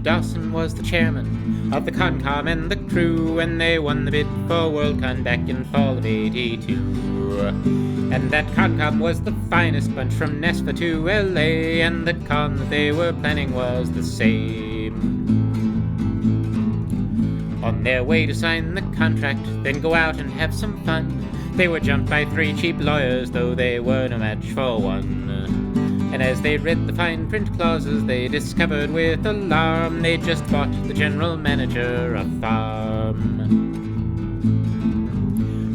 Dawson was the chairman of the Concom and the crew when they won the bid for Worldcon back in fall of '82. And that Concom was the finest bunch from NESFA to LA, and the con that they were planning was the same. On their way to sign the contract, then go out and have some fun, they were jumped by 3 cheap lawyers, though they were no match for one. And as they read the fine print clauses, they discovered with alarm they'd just bought the general manager a farm.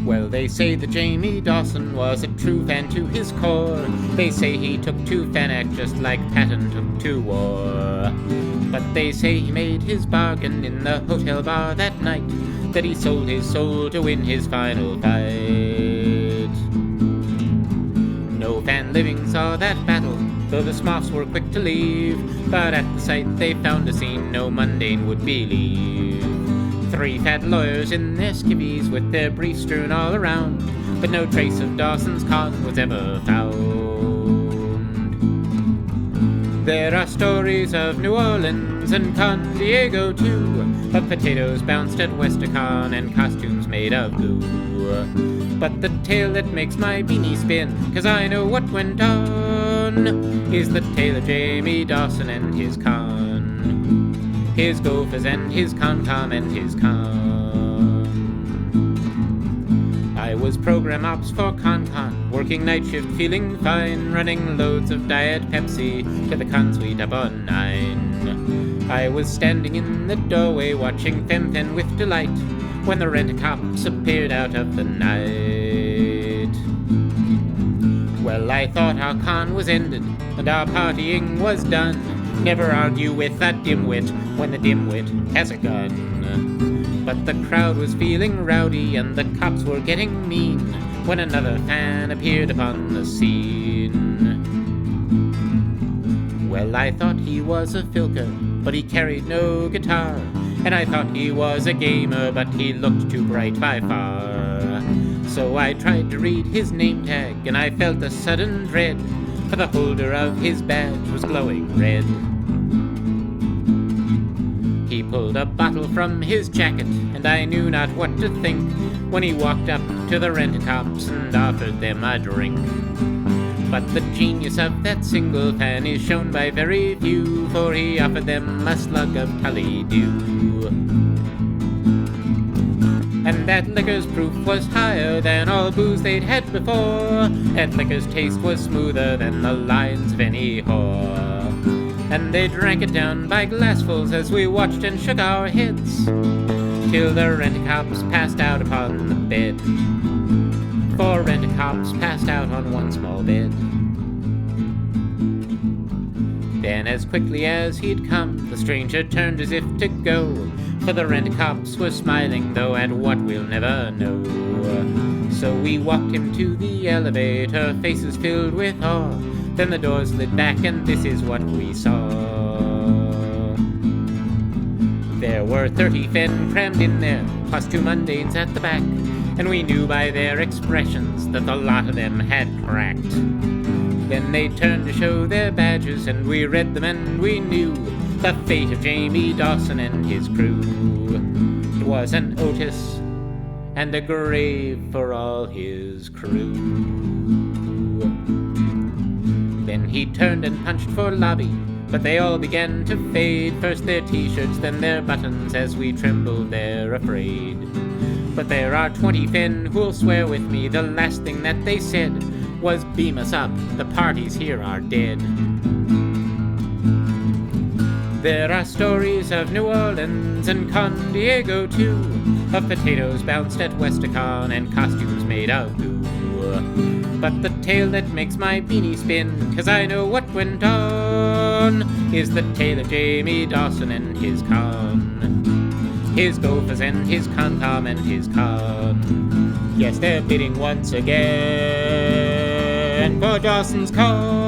Well, they say that Jayme Dawson was a true fan to his core. They say he took to Fanac just like Patton took to war. But they say he made his bargain in the hotel bar that night, that he sold his soul to win his final fight. No fan living saw that battle, though the Smurfs were quick to leave, but at the sight they found a scene no mundane would believe. 3 fat lawyers in their skivvies with their briefs strewn all around, but no trace of Dawson's con was ever found. There are stories of New Orleans and Con Diego too, of potatoes bounced at Worldcon and costumes made of goo. But the tale that makes my beanie spin, 'cause I know what went on, is the tale of Jayme Dawson and his con, his gophers and his Concom and his con. I was program ops for Concom, working night shift feeling fine, running loads of Diet Pepsi to the con suite up on 9. I was standing in the doorway watching Femfen with delight when the rent-a-cops appeared out of the night. Well, I thought our con was ended and our partying was done. Never argue with a dimwit when the dimwit has a gun. But the crowd was feeling rowdy and the cops were getting mean when another fan appeared upon the scene. Well, I thought he was a filker, but he carried no guitar, and I thought he was a gamer, but he looked too bright by far. So I tried to read his name tag, and I felt a sudden dread, for the holder of his badge was glowing red. He pulled a bottle from his jacket, and I knew not what to think when he walked up to the rent-a-cops and offered them a drink. But the genius of that single fan is shown by very few, for he offered them a slug of Tully-Dew. And that liquor's proof was higher than all booze they'd had before. That liquor's taste was smoother than the lines of any whore. And they drank it down by glassfuls as we watched and shook our heads, till the rent-a-cops passed out upon the bed. 4 rent-a-cops passed out on one small bed. Then as quickly as he'd come, the stranger turned as if to go, for the rent-a-cops were smiling, though at what we'll never know. So we walked him to the elevator, faces filled with awe. Then the doors slid back and this is what we saw. There were 30 fen crammed in there, plus 2 mundanes at the back, and we knew by their expressions that the lot of them had cracked. Then they turned to show their badges, and we read them and we knew the fate of Jayme Dawson and his crew. It was an Otis and a grave for all his crew. Then he turned and punched for lobby, but they all began to fade, first their t-shirts, then their buttons, as we trembled there afraid. But there are 20 fen who'll swear with me the last thing that they said was, "Beam us up, the parties here are dead." There are stories of New Orleans and Con Diego too, of potatoes bounced at Worldcon and costumes made of goo. But the tale that makes my beanie spin, 'cause I know what went on, is the tale of Jayme Dawson and his con, his gophers and his Concom and his con. Yes, they're bidding once again for Dawson's con.